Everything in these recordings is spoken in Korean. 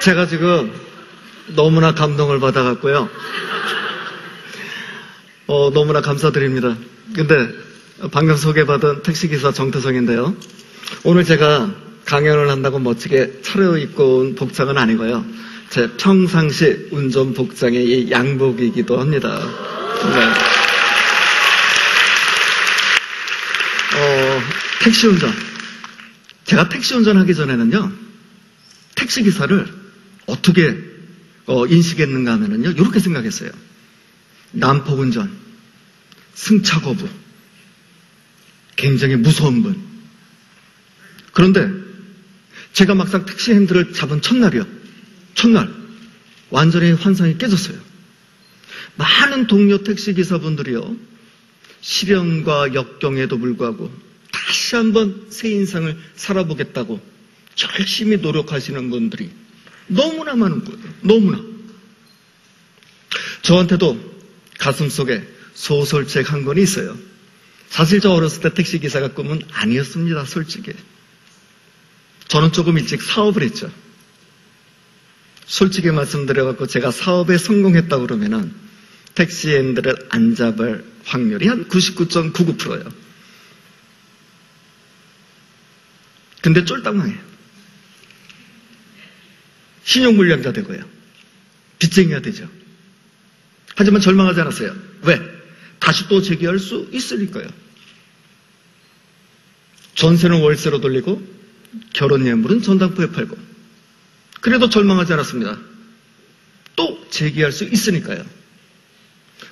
제가 지금 너무나 감동을 받아갔고요. 너무나 감사드립니다. 근데 방금 소개받은 택시기사 정태성인데요. 오늘 제가 강연을 한다고 멋지게 차려입고 온 복장은 아니고요. 제 평상시 운전 복장의 이 양복이기도 합니다. 네. 택시 운전. 제가 택시 운전하기 전에는요, 택시기사를 어떻게 인식했는가 하면은요, 이렇게 생각했어요. 난폭 운전, 승차 거부, 굉장히 무서운 분. 그런데 제가 막상 택시 핸들을 잡은 첫날 완전히 환상이 깨졌어요. 많은 동료 택시기사분들이요, 시련과 역경에도 불구하고 다시 한번 새 인생을 살아보겠다고 열심히 노력하시는 분들이 너무나 많은 거예요. 너무나. 저한테도 가슴속에 소설책 한 권이 있어요. 사실 저 어렸을 때 택시기사가 꿈은 아니었습니다. 솔직히. 저는 조금 일찍 사업을 했죠. 솔직히 말씀드려갖고 제가 사업에 성공했다고 그러면은 택시 핸들을 안 잡을 확률이 한 99.99%예요. 근데 쫄딱 망해요. 신용불량자 되고요. 빚쟁이가 되죠. 하지만 절망하지 않았어요. 왜? 다시 또 재기할 수 있으니까요. 전세는 월세로 돌리고 결혼 예물은 전당포에 팔고, 그래도 절망하지 않았습니다. 또 재기할 수 있으니까요.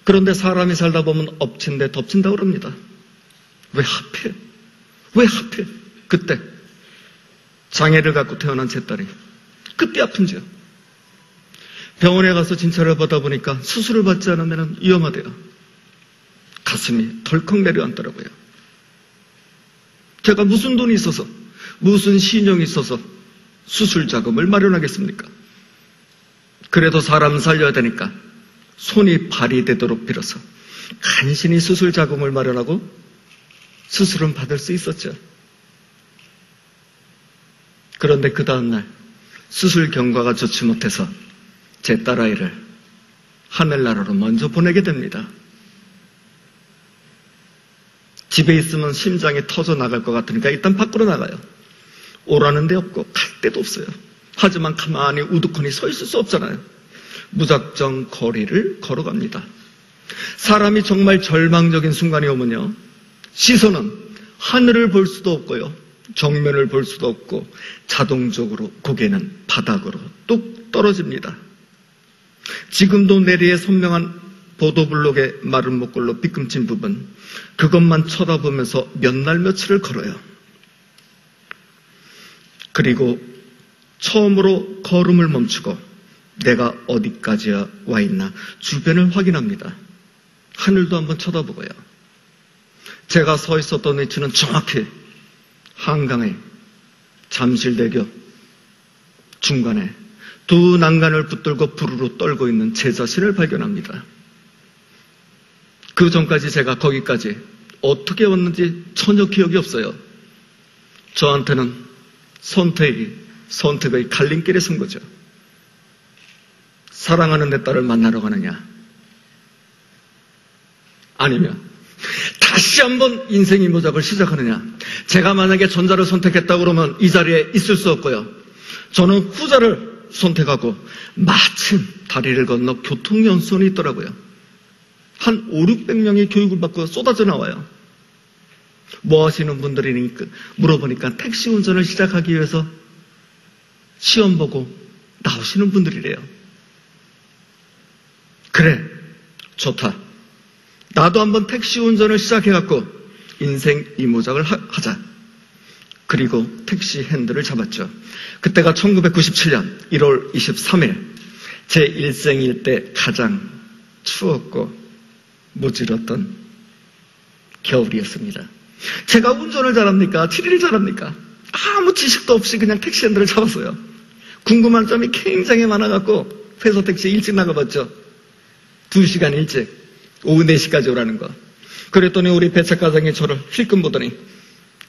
그런데 사람이 살다 보면 엎친 데 덮친다고 그럽니다. 왜 하필 그때 장애를 갖고 태어난 제 딸이 그때 아픈지요. 병원에 가서 진찰을 받아 보니까 수술을 받지 않으면 위험하대요. 가슴이 덜컥 내려앉더라고요. 제가 무슨 돈이 있어서, 무슨 신용이 있어서 수술 자금을 마련하겠습니까? 그래도 사람 살려야 되니까 손이 발이 되도록 빌어서 간신히 수술 자금을 마련하고 수술은 받을 수 있었죠. 그런데 그 다음날 수술 경과가 좋지 못해서 제 딸아이를 하늘나라로 먼저 보내게 됩니다. 집에 있으면 심장이 터져 나갈 것 같으니까 일단 밖으로 나가요. 오라는 데 없고 갈 데도 없어요. 하지만 가만히 우두커니 서 있을 수 없잖아요. 무작정 거리를 걸어갑니다. 사람이 정말 절망적인 순간이 오면요, 시선은 하늘을 볼 수도 없고요, 정면을 볼 수도 없고 자동적으로 고개는 바닥으로 뚝 떨어집니다. 지금도 내리에 선명한 보도블록의 마른 목걸로 삐끔친 부분, 그것만 쳐다보면서 몇 날 며칠을 걸어요. 그리고 처음으로 걸음을 멈추고 내가 어디까지 와 있나 주변을 확인합니다. 하늘도 한번 쳐다보고요. 제가 서 있었던 위치는 정확히 한강의 잠실대교 중간에 두 난간을 붙들고 부르르 떨고 있는 제 자신을 발견합니다. 그 전까지 제가 거기까지 어떻게 왔는지 전혀 기억이 없어요. 저한테는 선택의 갈림길에 선 거죠. 사랑하는 내 딸을 만나러 가느냐, 아니면 다시 한번 인생의 모작을 시작하느냐. 제가 만약에 전자를 선택했다고 그러면 이 자리에 있을 수 없고요. 저는 후자를 선택하고 마침 다리를 건너 교통연수원이 있더라고요. 한 500~600명이 교육을 받고 쏟아져 나와요. 뭐 하시는 분들이니까 물어보니까 택시 운전을 시작하기 위해서 시험 보고 나오시는 분들이래요. 그래, 좋다. 나도 한번 택시 운전을 시작해갖고 인생 이모작을 하자. 그리고 택시 핸들을 잡았죠. 그때가 1997년 1월 23일, 제 일생일 때 가장 추웠고 무지렀던 겨울이었습니다. 제가 운전을 잘합니까? 지리를 잘합니까? 아무 지식도 없이 그냥 택시 핸들을 잡았어요. 궁금한 점이 굉장히 많아갖고 회사 택시 일찍 나가봤죠. 2시간 일찍, 오후 4시까지 오라는 거. 그랬더니 우리 배차과장이 저를 힐끔 보더니,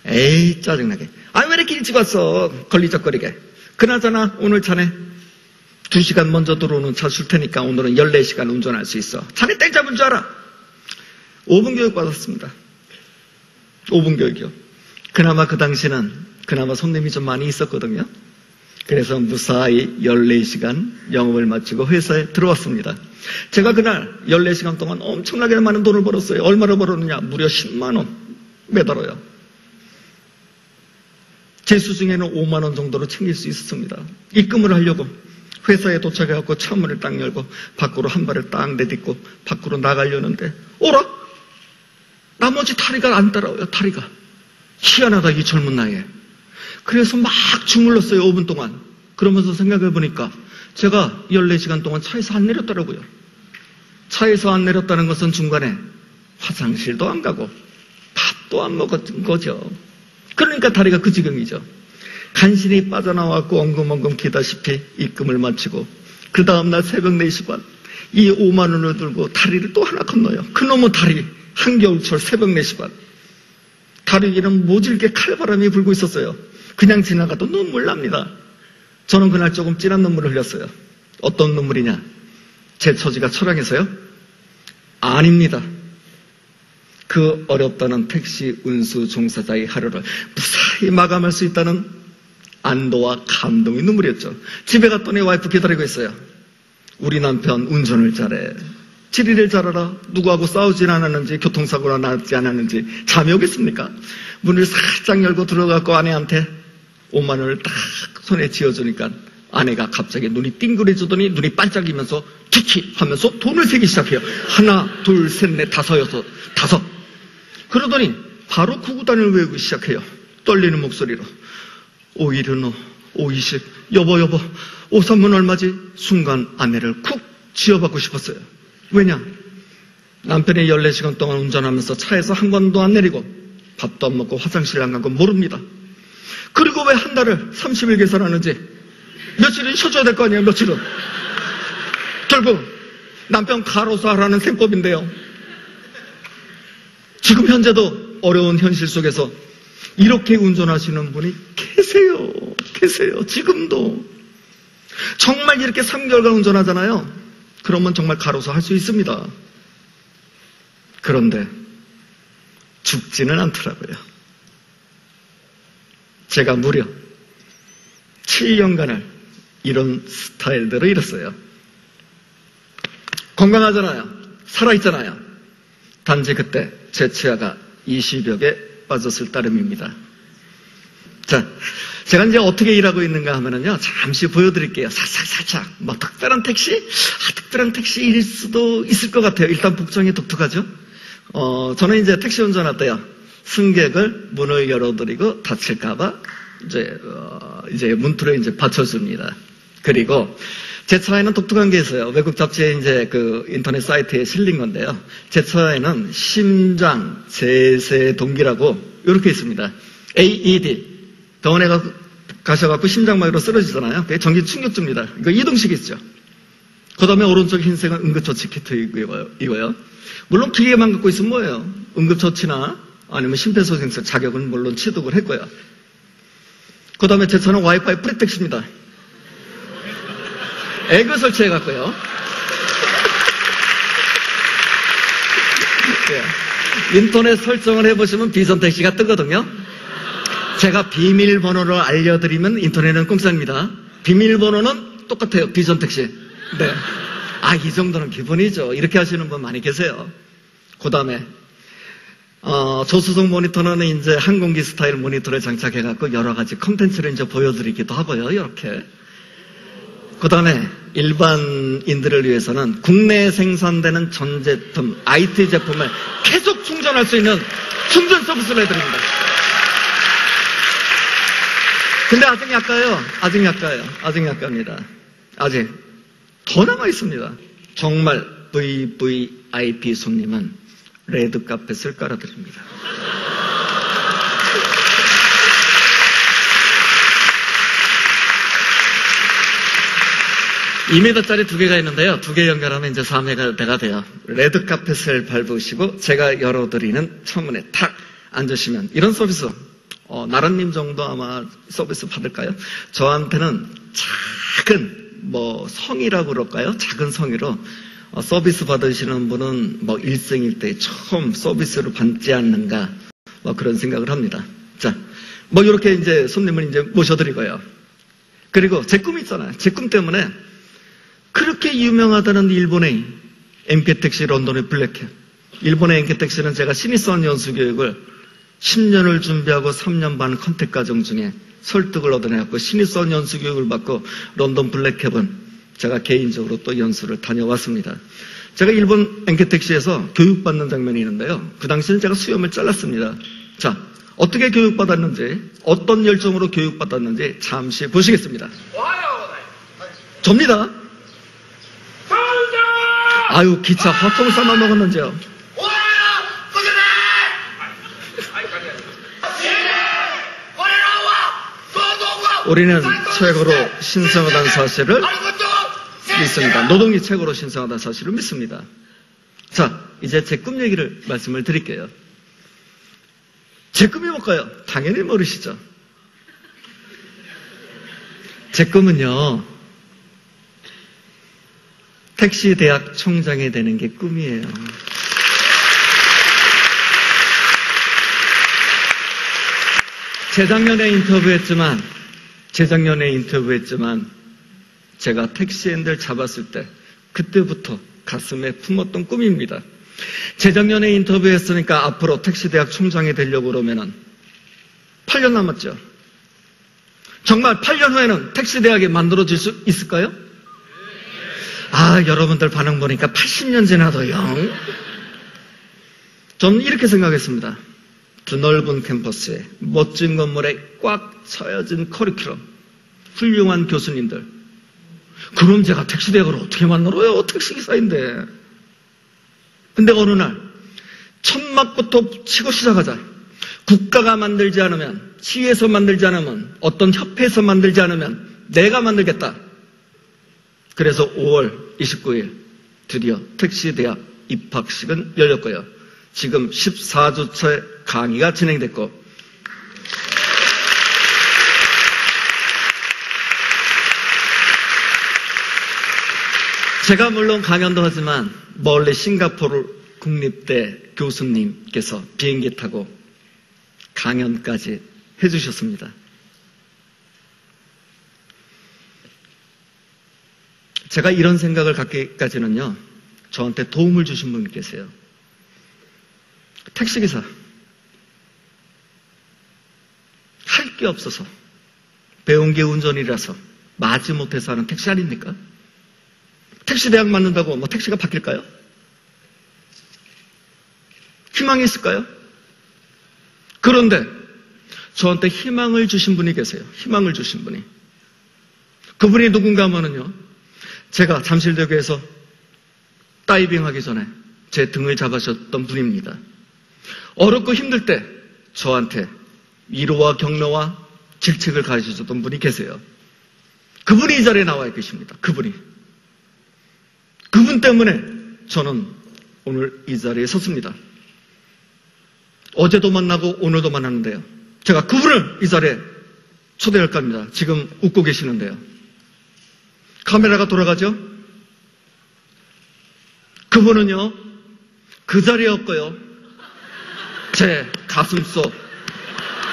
에이 짜증나게, 왜 이렇게 일찍 왔어, 걸리적거리게. 그나저나 오늘 자네 2시간 먼저 들어오는 차 줄 테니까 오늘은 14시간 운전할 수 있어. 자네 땡 잡은 줄 알아? 5분 교육 받았습니다. 5분 교육이요. 그나마 그 당시는 손님이 좀 많이 있었거든요. 그래서 무사히 14시간 영업을 마치고 회사에 들어왔습니다. 제가 그날 14시간 동안 엄청나게 많은 돈을 벌었어요. 얼마나 벌었느냐? 무려 10만 원 매달아요. 제 수중에는 5만 원 정도로 챙길 수 있었습니다. 입금을 하려고 회사에 도착해갖고 차문을 딱 열고 밖으로 한 발을 딱 내딛고 밖으로 나가려는데 오라! 나머지 다리가 안 따라와요. 다리가. 희한하다 이 젊은 나이에. 그래서 막 주물렀어요. 5분 동안. 그러면서 생각해보니까 제가 14시간 동안 차에서 안 내렸더라고요. 차에서 안 내렸다는 것은 중간에 화장실도 안 가고 밥도 안 먹었던 거죠. 그러니까 다리가 그 지경이죠. 간신히 빠져나왔고 엉금엉금 기다시피 입금을 마치고 그 다음날 새벽 4시 반 이 5만 원을 들고 다리를 또 하나 건너요. 그놈의 다리. 한겨울철 새벽 4시 반. 다리 위는 모질게 칼바람이 불고 있었어요. 그냥 지나가도 눈물 납니다. 저는 그날 조금 진한 눈물을 흘렸어요. 어떤 눈물이냐? 제 처지가 처량해서요? 아닙니다. 그 어렵다는 택시 운수 종사자의 하루를 무사히 마감할 수 있다는 안도와 감동의 눈물이었죠. 집에 갔더니 와이프 기다리고 있어요. 우리 남편 운전을 잘해. 지리를 잘하라. 누구하고 싸우진 않았는지 교통사고가 나지 않았는지 잠이 오겠습니까? 문을 살짝 열고 들어가고 아내한테 5만 원을 딱 손에 쥐어주니까 아내가 갑자기 눈이 띵그레지더니 눈이 반짝이면서 키키 하면서 돈을 세기 시작해요. 하나, 둘, 셋, 넷, 다섯, 여섯, 다섯. 그러더니 바로 구구단을 외우기 시작해요. 떨리는 목소리로. 5일은 520, 여보, 5,3은 얼마지? 순간 아내를 쿡 쥐어받고 싶었어요. 왜냐? 남편이 14시간 동안 운전하면서 차에서 한 번도 안 내리고 밥도 안 먹고 화장실 안 간 건 모릅니다. 그리고 왜 한 달을 30일 계산하는지 며칠은 쉬어줘야 될 거 아니에요. 며칠은. 결국 남편 가로수 하라는 셈법인데요. 지금 현재도 어려운 현실 속에서 이렇게 운전하시는 분이 계세요. 지금도. 정말 이렇게 3개월간 운전하잖아요. 그러면 정말 가로수 할 수 있습니다. 그런데 죽지는 않더라고요. 제가 무려 7년간을 이런 스타일대로 일했어요. 건강하잖아요. 살아있잖아요. 단지 그때 제 치아가 20여 개 빠졌을 따름입니다. 자, 제가 이제 어떻게 일하고 있는가 하면은요, 잠시 보여드릴게요. 살짝. 뭐, 특별한 택시? 특별한 택시일 수도 있을 것 같아요. 일단 복장이 독특하죠? 저는 이제 택시 운전할 때요, 승객을 문을 열어드리고 다칠까봐, 이제 문틀을 이제 받쳐줍니다. 그리고 제 차에는 독특한 게 있어요. 외국 잡지에 이제 그 인터넷 사이트에 실린 건데요. 제 차에는 심장 제세 동기라고 이렇게 있습니다. AED. 병원에 가셔갖고 심장마비로 쓰러지잖아요. 그게 전기 충격주입니다. 이거 이동식이죠. 그 다음에 오른쪽 흰색은 응급처치 키트이고요. 물론 기계만 갖고 있으면 뭐예요? 응급처치나 아니면 심폐소생술 자격은 물론 취득을 했고요. 그 다음에 제 차는 와이파이 프리택시입니다. 설치해갖고요. 인터넷 설정을 해보시면 비선택시가 뜨거든요. 제가 비밀번호를 알려드리면 인터넷은 공짜입니다. 비밀번호는 똑같아요. 비선택시. 네. 이 정도는 기본이죠. 이렇게 하시는 분 많이 계세요. 그 다음에 조수석 모니터는 이제 항공기 스타일 모니터를 장착해갖고 여러 가지 콘텐츠를 이제 보여드리기도 하고요. 이렇게. 그 다음에 일반인들을 위해서는 국내에 생산되는 전 제품, IT 제품을 계속 충전할 수 있는 충전 서비스를 해드립니다. 근데 아직 약합니다. 아직 더 남아 있습니다. 정말 VVIP 손님은 레드카펫을 깔아드립니다. 2m짜리 2개가 있는데요. 2개 연결하면 이제 4m가 돼요. 레드카펫을 밟으시고 제가 열어드리는 창문에 탁 앉으시면 이런 서비스, 나라님 정도 아마 서비스 받을까요? 저한테는 작은 성이라고 그럴까요? 작은 성의로 서비스 받으시는 분은 일생일대 처음 서비스를 받지 않는가 그런 생각을 합니다. 자, 이렇게 이제 손님을 이제 모셔드리고요. 그리고 제 꿈이 있잖아요. 제 꿈 때문에 그렇게 유명하다는 일본의 NK택시 런던의 블랙캡. 일본의 NK택시는 제가 신입사원 연수교육을 10년을 준비하고 3년 반 컨택 과정 중에 설득을 얻어내고 신입사원 연수교육을 받고 런던 블랙캡은 제가 개인적으로 또 연수를 다녀왔습니다. 제가 일본 NK택시에서 교육받는 장면이 있는데요. 그 당시에는 제가 수염을 잘랐습니다. 자, 어떻게 교육받았는지, 어떤 열정으로 교육받았는지 잠시 보시겠습니다. 접니다. 아유, 기차 화통 삼아 먹었는지요. 우리는 최고로 신성하다는 사실을 믿습니다. 노동이 최고로 신성하다는 사실을 믿습니다. 자, 이제 제 꿈 얘기를 말씀을 드릴게요. 제 꿈이 뭘까요? 당연히 모르시죠. 제 꿈은요, 택시대학 총장이 되는 게 꿈이에요. 재작년에 인터뷰했지만 제가 택시인들 잡았을 때 그때부터 가슴에 품었던 꿈입니다. 재작년에 인터뷰했으니까 앞으로 택시대학 총장이 되려고 그러면은 8년 남았죠. 정말 8년 후에는 택시대학이 만들어질 수 있을까요? 여러분들 반응 보니까 80년 지나도요. 저는 이렇게 생각했습니다. 드넓은 캠퍼스에 멋진 건물에 꽉 차여진 커리큘럼, 훌륭한 교수님들. 그럼 제가 택시대학을 어떻게 만들어요? 택시기사인데. 근데 어느 날 천막부터 치고 시작하자. 국가가 만들지 않으면, 시에서 만들지 않으면, 어떤 협회에서 만들지 않으면 내가 만들겠다. 그래서 5월 29일 드디어 택시대학 입학식은 열렸고요. 지금 14주째 강의가 진행됐고, 제가 물론 강연도 하지만 멀리 싱가포르 국립대 교수님께서 비행기 타고 강연까지 해주셨습니다. 제가 이런 생각을 갖기까지는요, 저한테 도움을 주신 분이 계세요. 택시기사. 할 게 없어서, 배운 게 운전이라서 마지 못해서 하는 택시 아닙니까? 택시대학 맞는다고 택시가 바뀔까요? 희망이 있을까요? 그런데 저한테 희망을 주신 분이 계세요. 희망을 주신 분이. 그분이 누군가 하면은요, 제가 잠실대교에서 다이빙 하기 전에 제 등을 잡으셨던 분입니다. 어렵고 힘들 때 저한테 위로와 격려와 질책을 가르쳐줬던 분이 계세요. 그분이 이 자리에 나와 계십니다. 그분 때문에 저는 오늘 이 자리에 섰습니다. 어제도 만나고 오늘도 만났는데요. 제가 그분을 이 자리에 초대할까 합니다. 지금 웃고 계시는데요. 카메라가 돌아가죠? 그분은요, 그 자리에 없고요, 제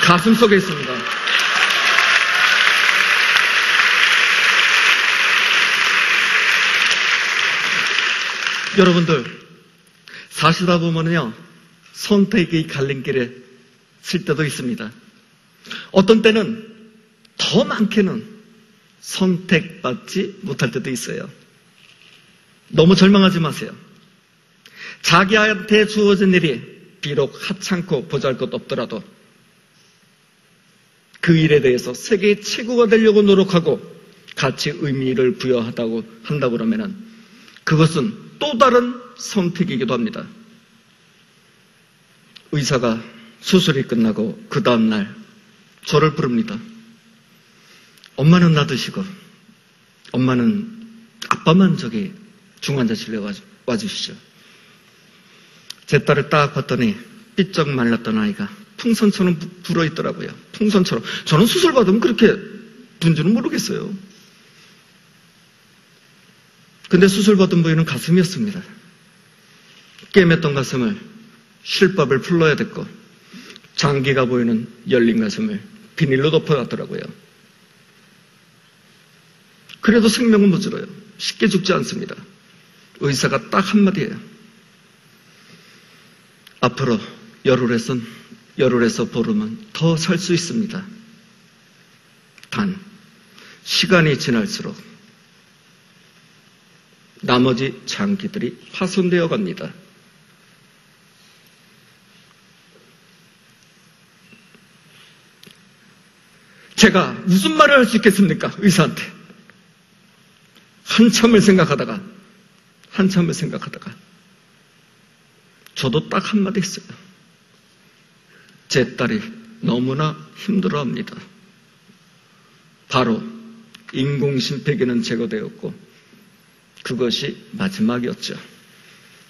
가슴속에 있습니다. 여러분들, 사시다 보면요, 선택의 갈림길에 쓸 때도 있습니다. 어떤 때는 더 많게는 선택받지 못할 때도 있어요. 너무 절망하지 마세요. 자기한테 주어진 일이 비록 하찮고 보잘것 없더라도 그 일에 대해서 세계의 최고가 되려고 노력하고 가치 의미를 부여한다고 그러면은 그것은 또 다른 선택이기도 합니다. 의사가 수술이 끝나고 그 다음날 저를 부릅니다. 엄마는 놔두시고 아빠만 저기 중환자실에 와주시죠. 제 딸을 딱 봤더니 삐쩍 말랐던 아이가 풍선처럼 불어있더라고요. 풍선처럼. 저는 수술 받으면 그렇게 분 줄은 모르겠어요. 근데 수술받은 부위는 가슴이었습니다. 꿰맸던 가슴을 실밥을 풀러야 됐고 장기가 보이는 열린 가슴을 비닐로 덮어놨더라고요. 그래도 생명은 무지러요. 쉽게 죽지 않습니다. 의사가 딱 한마디예요. 앞으로 열흘에서 보름은 더 살 수 있습니다. 단 시간이 지날수록 나머지 장기들이 파손되어 갑니다. 제가 무슨 말을 할 수 있겠습니까? 의사한테. 한참을 생각하다가 저도 딱 한마디 했어요. 제 딸이 너무나 힘들어합니다. 바로 인공심폐기는 제거되었고 그것이 마지막이었죠.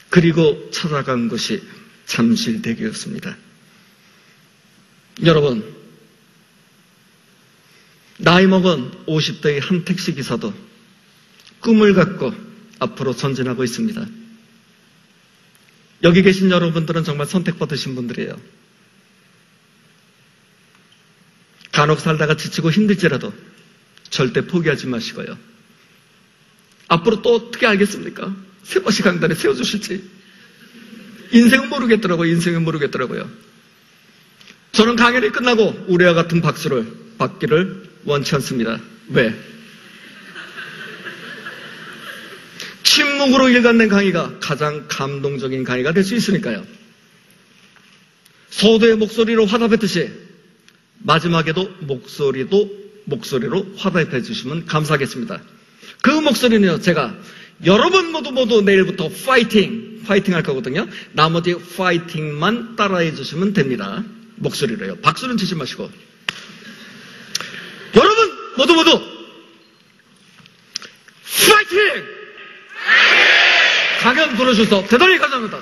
그리고 찾아간 것이 잠실대교였습니다. 여러분, 나이 먹은 50대의 한 택시기사도 꿈을 갖고 앞으로 전진하고 있습니다. 여기 계신 여러분들은 정말 선택받으신 분들이에요. 간혹 살다가 지치고 힘들지라도 절대 포기하지 마시고요. 앞으로 또 어떻게 알겠습니까? 새 번씩 강단에 세워주실지. 인생은 모르겠더라고요. 저는 강연이 끝나고 우리와 같은 박수를 받기를 원치 않습니다. 왜? 침묵으로 일관된 강의가 가장 감동적인 강의가 될 수 있으니까요. 서도의 목소리로 화답했듯이 마지막에도 목소리로 화답해 주시면 감사하겠습니다. 그 목소리는요, 제가 여러분 모두 내일부터 파이팅 할 거거든요. 나머지 파이팅만 따라해 주시면 됩니다. 목소리로요. 박수는 치지 마시고. 여러분 모두 파이팅! 강연 들어주셔서 대단히 감사합니다.